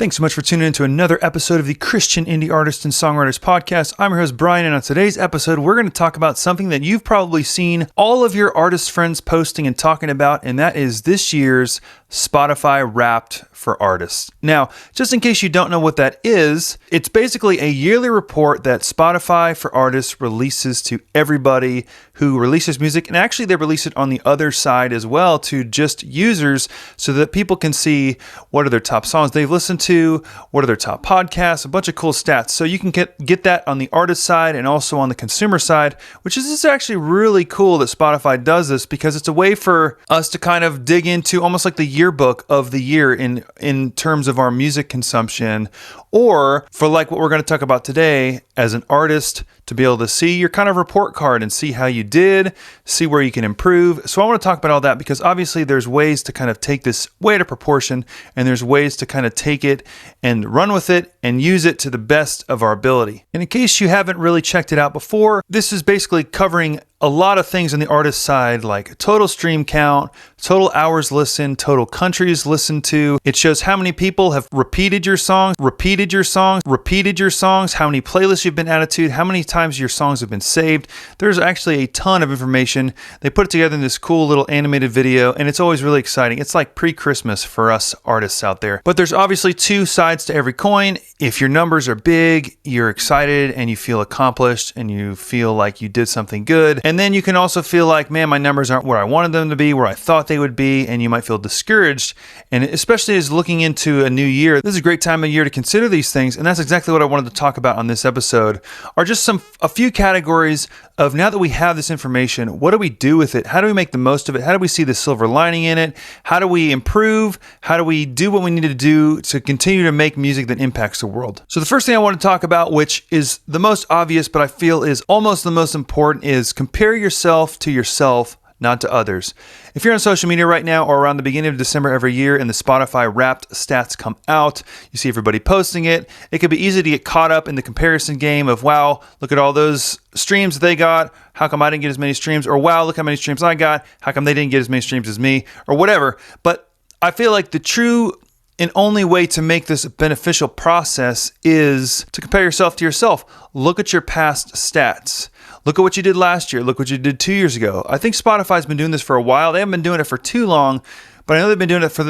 Thanks so much for tuning in to another episode of the Christian Indie Artists and Songwriters Podcast. I'm your host, Brian, and on today's episode, we're going to talk about something that you've probably seen all of your artist friends posting and talking about, and that is this year's Spotify Wrapped for Artists. Now, just in case you don't know what that is, it's basically a yearly report that Spotify for Artists releases to everybody who releases music, and actually they release it on the other side as well to just users so that people can see what are their top songs they've listened to, what are their top podcasts, a bunch of cool stats. So you can get that on the artist side and also on the consumer side, which is actually really cool that Spotify does this because it's a way for us to kind of dig into almost like the yearbook of the year in terms of our music consumption, or for like what we're going to talk about today as an artist to be able to see your kind of report card and see how you did, see where you can improve. So I want to talk about all that because obviously there's ways to kind of take this way out of proportion, and there's ways to kind of take it and run with it and use it to the best of our ability. And in case you haven't really checked it out before, this is basically covering a lot of things on the artist side, like total stream count, total hours listened, total countries listened to. It shows how many people have repeated your songs, how many playlists you've been added to, how many times your songs have been saved. There's actually a ton of information. They put it together in this cool little animated video, and it's always really exciting. It's like pre-Christmas for us artists out there. But there's obviously two sides to every coin. If your numbers are big, you're excited and you feel accomplished and you feel like you did something good. And then you can also feel like, man, my numbers aren't where I wanted them to be, where I thought they would be, and you might feel discouraged. And especially as looking into a new year, this is a great time of year to consider these things, and that's exactly what I wanted to talk about on this episode, are just a few categories of, now that we have this information, what do we do with it? How do we make the most of it? How do we see the silver lining in it? How do we improve? How do we do what we need to do to continue to make music that impacts the world? So the first thing I want to talk about, which is the most obvious, but I feel is almost the most important, is compare yourself to yourself, not to others. If you're on social media right now or around the beginning of December every year and the Spotify Wrapped stats come out, you see everybody posting it. It could be easy to get caught up in the comparison game of, wow, look at all those streams they got. How come I didn't get as many streams? Or wow, look how many streams I got. How come they didn't get as many streams as me? Or whatever. But I feel like the true and only way to make this a beneficial process is to compare yourself to yourself. Look at your past stats. Look at what you did last year. Look what you did 2 years ago. I think Spotify's been doing this for a while. They haven't been doing it for too long, but I know they've been doing it for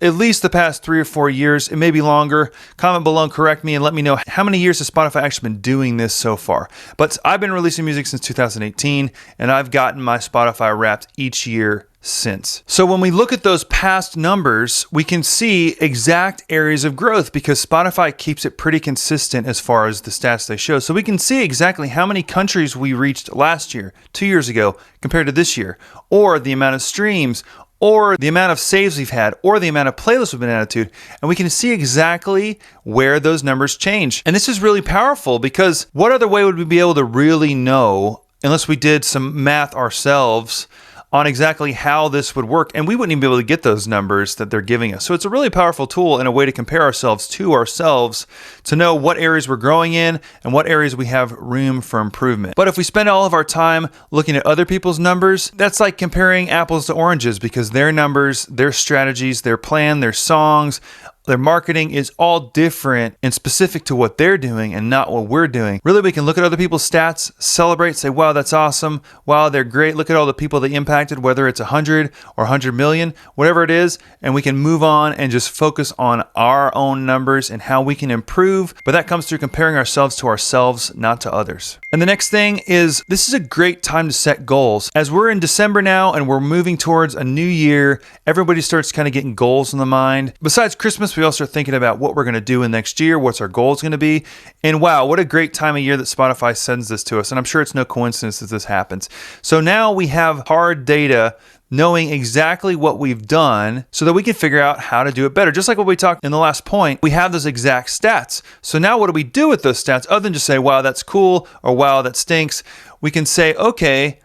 at least the past 3 or 4 years. It may be longer. Comment below and correct me and let me know how many years has Spotify actually been doing this so far. But I've been releasing music since 2018, and I've gotten my Spotify Wrapped each year since. So when we look at those past numbers, we can see exact areas of growth because Spotify keeps it pretty consistent as far as the stats they show. So we can see exactly how many countries we reached last year, 2 years ago, compared to this year, or the amount of streams, or the amount of saves we've had, or the amount of playlists we've been added to, and we can see exactly where those numbers change. And this is really powerful because what other way would we be able to really know, unless we did some math ourselves, on exactly how this would work, and we wouldn't even be able to get those numbers that they're giving us. So it's a really powerful tool and a way to compare ourselves to ourselves to know what areas we're growing in and what areas we have room for improvement. But if we spend all of our time looking at other people's numbers, that's like comparing apples to oranges because their numbers, their strategies, their plan, their songs, their marketing is all different and specific to what they're doing and not what we're doing. Really, we can look at other people's stats, celebrate, say, wow, that's awesome. Wow, they're great. Look at all the people they impacted, whether it's 100 or 100 million, whatever it is, and we can move on and just focus on our own numbers and how we can improve. But that comes through comparing ourselves to ourselves, not to others. And the next thing is, this is a great time to set goals. As we're in December now and we're moving towards a new year, everybody starts kind of getting goals in the mind. Besides Christmas, we all start thinking about what we're going to do in next year, what's our goals going to be. And wow, what a great time of year that Spotify sends this to us. And I'm sure it's no coincidence that this happens. So now we have hard data knowing exactly what we've done so that we can figure out how to do it better. Just like what we talked in the last point, we have those exact stats. So now what do we do with those stats other than just say, wow, that's cool, or wow, that stinks? We can say, okay,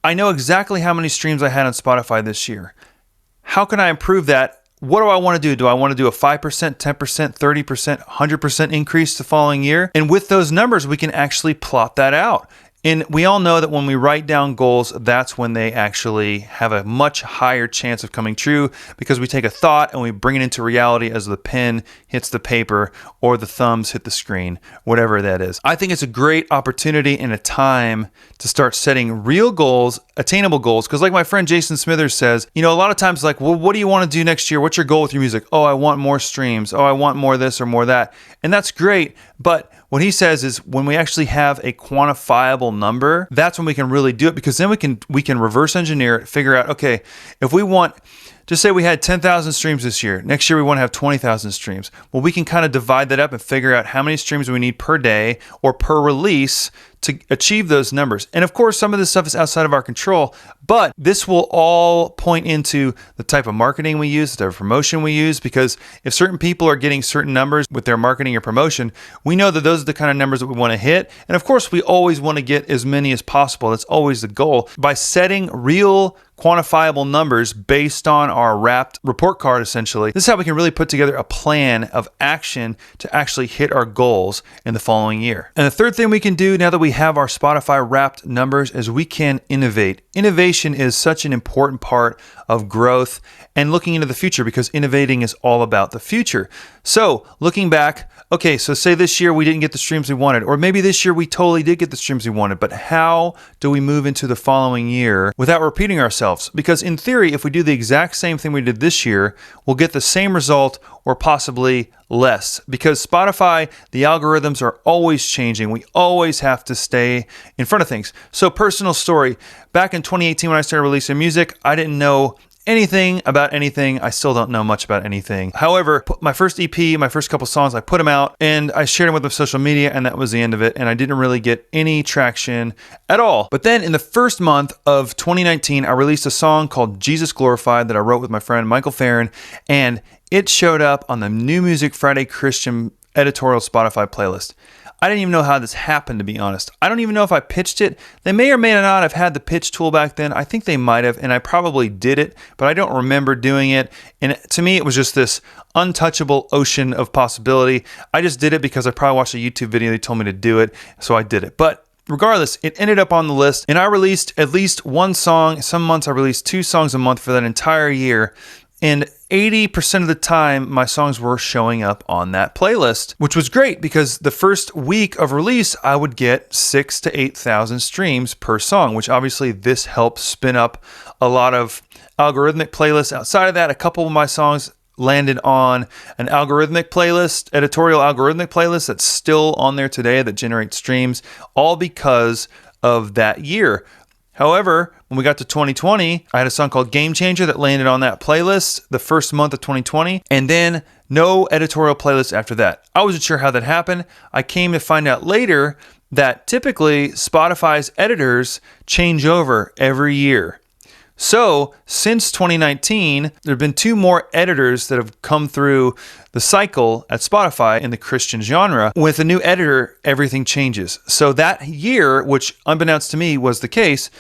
I know exactly how many streams I had on Spotify this year. How can I improve that? What do I want to do? Do I want to do a 5%, 10%, 30%, 100% increase the following year? And with those numbers, we can actually plot that out. And we all know that when we write down goals, that's when they actually have a much higher chance of coming true, because we take a thought and we bring it into reality as the pen hits the paper or the thumbs hit the screen, whatever that is. I think it's a great opportunity and a time to start setting real goals, attainable goals. Because like my friend Jason Smithers says, a lot of times like, well, what do you want to do next year? What's your goal with your music? Oh, I want more streams. Oh, I want more this or more that. And that's great. But what he says is when we actually have a quantifiable number, that's when we can really do it, because then we can reverse engineer it, figure out, okay, if we want, just say we had 10,000 streams this year. Next year we want to have 20,000 streams. Well, we can kind of divide that up and figure out how many streams we need per day or per release to achieve those numbers. And of course, some of this stuff is outside of our control, but this will all point into the type of marketing we use, the type of promotion we use, because if certain people are getting certain numbers with their marketing or promotion, we know that those are the kind of numbers that we want to hit. And of course, we always want to get as many as possible. That's always the goal. By setting real quantifiable numbers based on our wrapped report card, essentially, this is how we can really put together a plan of action to actually hit our goals in the following year. And the third thing we can do now that we have our Spotify wrapped numbers is we can innovate. Innovation is such an important part of growth and looking into the future, because innovating is all about the future. So looking back, okay, so say this year we didn't get the streams we wanted, or maybe this year we totally did get the streams we wanted, but how do we move into the following year without repeating ourselves? Because in theory, if we do the exact same thing we did this year, we'll get the same result or possibly less, because Spotify, the algorithms are always changing. We always have to stay in front of things. So personal story, back in 2018 when I started releasing music, I didn't know anything about anything. I still don't know much about anything. However, my first EP, my first couple songs, I put them out and I shared them with my social media, and that was the end of it. And I didn't really get any traction at all. But then in the first month of 2019, I released a song called Jesus Glorified that I wrote with my friend Michael Farron, and it showed up on the New Music Friday Christian editorial Spotify playlist. I didn't even know how this happened, to be honest. I don't even know if I pitched it. They may or may not have had the pitch tool back then. I think they might have, and I probably did it, but I don't remember doing it. And to me, it was just this untouchable ocean of possibility. I just did it because I probably watched a YouTube video. They told me to do it, so I did it. But regardless, it ended up on the list, and I released at least one song. Some months I released 2 songs a month for that entire year. And 80% of the time, my songs were showing up on that playlist, which was great because the first week of release, I would get 6,000 to 8,000 streams per song, which obviously this helps spin up a lot of algorithmic playlists. Outside of that, a couple of my songs landed on an algorithmic playlist, editorial algorithmic playlist that's still on there today that generates streams, all because of that year. However, when we got to 2020, I had a song called Game Changer that landed on that playlist the first month of 2020, and then no editorial playlist after that. I wasn't sure how that happened. I came to find out later that typically Spotify's editors change over every year. So since 2019, there have been 2 more editors that have come through the cycle at Spotify in the Christian genre. With a new editor, everything changes. So that year, which unbeknownst to me was the case,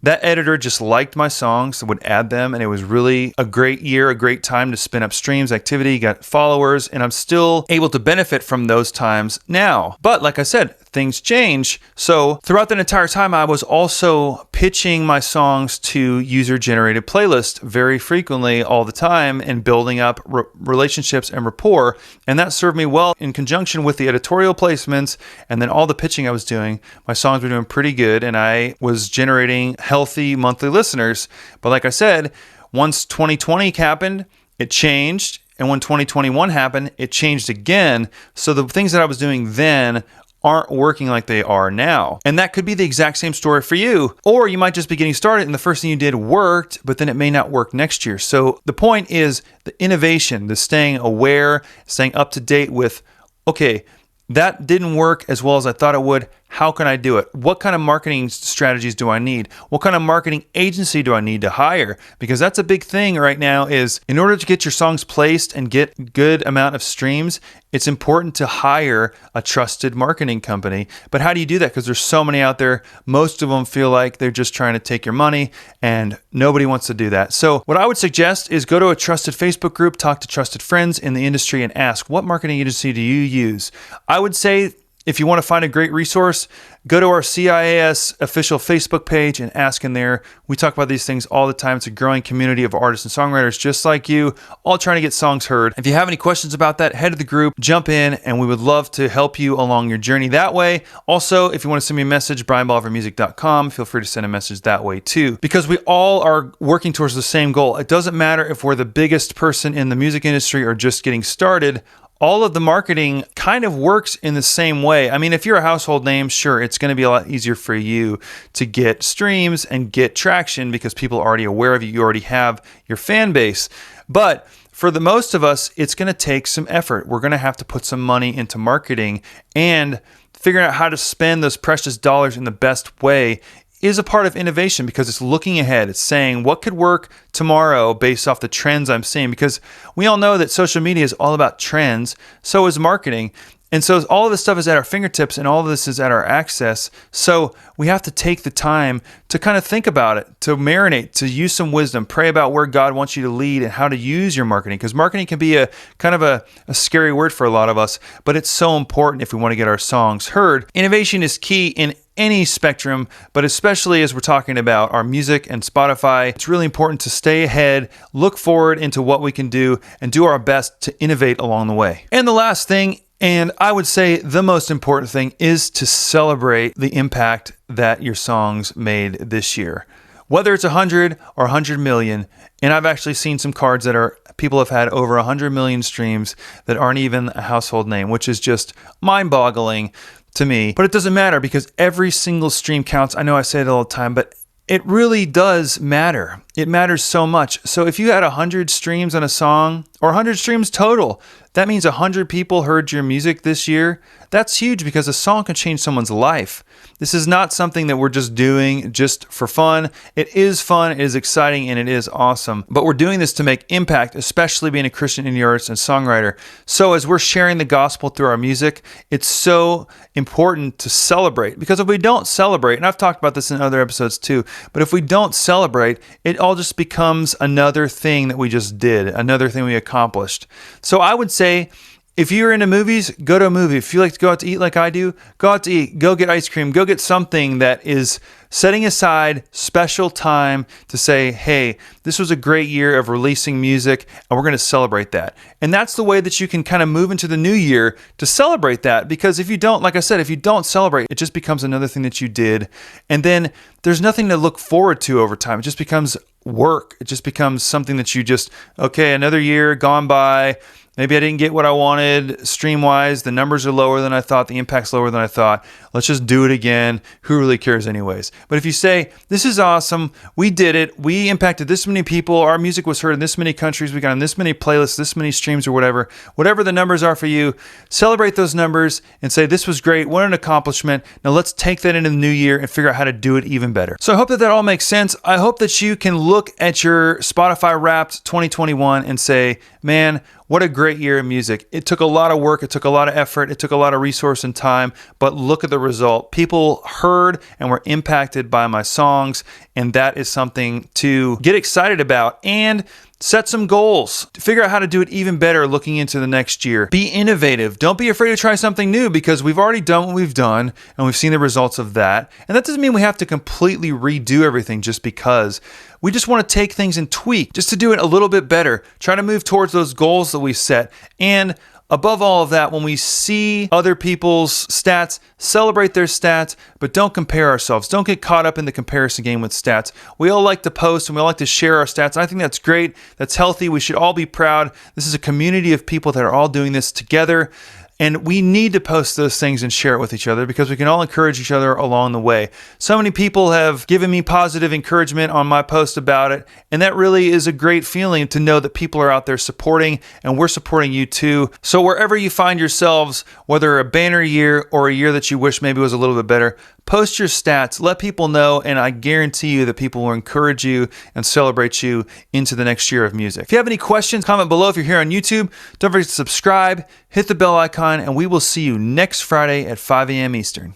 that editor just liked my songs, would add them, and it was really a great year, a great time to spin up streams, activity, got followers, and I'm still able to benefit from those times now. But like I said, things change. So throughout that entire time, I was also pitching my songs to user-generated playlists very frequently all the time and building up relationships and rapport. And that served me well in conjunction with the editorial placements and then all the pitching I was doing. My songs were doing pretty good and I was generating healthy monthly listeners. But like I said, once 2020 happened, it changed. And when 2021 happened, it changed again. So the things that I was doing then aren't working like they are now. And that could be the exact same story for you. Or you might just be getting started and the first thing you did worked, but then it may not work next year. So the point is the innovation, the staying aware, staying up to date with, okay, that didn't work as well as I thought it would. How can I do it? What kind of marketing strategies do I need? What kind of marketing agency do I need to hire? Because that's a big thing right now is in order to get your songs placed and get good amount of streams, it's important to hire a trusted marketing company. But how do you do that? Because there's so many out there. Most of them feel like they're just trying to take your money and nobody wants to do that. So what I would suggest is go to a trusted Facebook group, talk to trusted friends in the industry and ask, what marketing agency do you use? I would say If you want to find a great resource, go to our CIAS official Facebook page and ask in there. We talk about these things all the time. It's a growing community of artists and songwriters just like you, all trying to get songs heard. If you have any questions about that, head to the group, jump in, and we would love to help you along your journey that way. Also, if you want to send me a message, brianbolivarmusic.com, feel free to send a message that way too. Because we all are working towards the same goal. It doesn't matter if we're the biggest person in the music industry or just getting started. All of the marketing kind of works in the same way. I mean, if you're a household name, sure, it's going to be a lot easier for you to get streams and get traction because people are already aware of you. You already have your fan base. But for the most of us, it's going to take some effort. We're going to have to put some money into marketing, and figuring out how to spend those precious dollars in the best way is a part of innovation because it's looking ahead. It's saying what could work tomorrow based off the trends I'm seeing, because we all know that social media is all about trends. So is marketing. And so all of this stuff is at our fingertips and all of this is at our access. So we have to take the time to kind of think about it, to marinate, to use some wisdom, pray about where God wants you to lead and how to use your marketing. Because marketing can be a kind of a scary word for a lot of us, but it's so important if we want to get our songs heard. Innovation is key in any spectrum, but especially as we're talking about our music and Spotify, it's really important to stay ahead, look forward into what we can do, and do our best to innovate along the way. And the last thing, and I would say the most important thing, is to celebrate the impact that your songs made this year. Whether it's 100 or 100 million, and I've actually seen some cards that are people have had over 100 million streams that aren't even a household name, which is just mind-boggling to me. But it doesn't matter because every single stream counts. I know I say it all the time, but it really does matter. It matters so much. So if you had 100 streams on a song, or 100 streams total, that means 100 people heard your music this year. That's huge because a song can change someone's life. This is not something that we're just doing just for fun. It is fun, it is exciting, and it is awesome. But we're doing this to make impact, especially being a Christian indie artist and songwriter. So as we're sharing the gospel through our music, it's so important to celebrate. Because if we don't celebrate, and I've talked about this in other episodes too, but if we don't celebrate, it all just becomes another thing that we just did, another thing we accomplished. So I would say, if you're into movies, go to a movie. If you like to go out to eat like I do, go out to eat. Go get ice cream. Go get something that is setting aside special time to say, hey, this was a great year of releasing music, and we're going to celebrate that. And that's the way that you can kind of move into the new year to celebrate that. Because if you don't, like I said, if you don't celebrate, it just becomes another thing that you did. And then there's nothing to look forward to over time. It just becomes work. It just becomes something that you just, okay, another year gone by. Maybe I didn't get what I wanted stream-wise. The numbers are lower than I thought. The impact's lower than I thought. Let's just do it again. Who really cares anyways? But if you say, this is awesome. We did it. We impacted this many people. Our music was heard in this many countries. We got on this many playlists, this many streams or whatever. Whatever the numbers are for you, celebrate those numbers and say, this was great. What an accomplishment. Now let's take that into the new year and figure out how to do it even better. So I hope that all makes sense. I hope that you can look at your Spotify Wrapped 2021 and say, man, what a great year of music. It took a lot of work. It took a lot of effort. It took a lot of resource and time. But look at the result. People heard and were impacted by my songs. And that is something to get excited about. And set some goals. Figure out how to do it even better looking into the next year. Be innovative. Don't be afraid to try something new because we've already done what we've done and we've seen the results of that. And that doesn't mean we have to completely redo everything just because. We just want to take things and tweak just to do it a little bit better. Try to move towards those goals that we set. And above all of that, when we see other people's stats, celebrate their stats, but don't compare ourselves. Don't get caught up in the comparison game with stats. We all like to post and we all like to share our stats. I think that's great. That's healthy. We should all be proud. This is a community of people that are all doing this together. And we need to post those things and share it with each other because we can all encourage each other along the way. So many people have given me positive encouragement on my post about it. And that really is a great feeling to know that people are out there supporting and we're supporting you too. So wherever you find yourselves, whether a banner year or a year that you wish maybe was a little bit better, post your stats, let people know, and I guarantee you that people will encourage you and celebrate you into the next year of music. If you have any questions, comment below. If you're here on YouTube, don't forget to subscribe, hit the bell icon, and we will see you next Friday at 5 a.m. Eastern.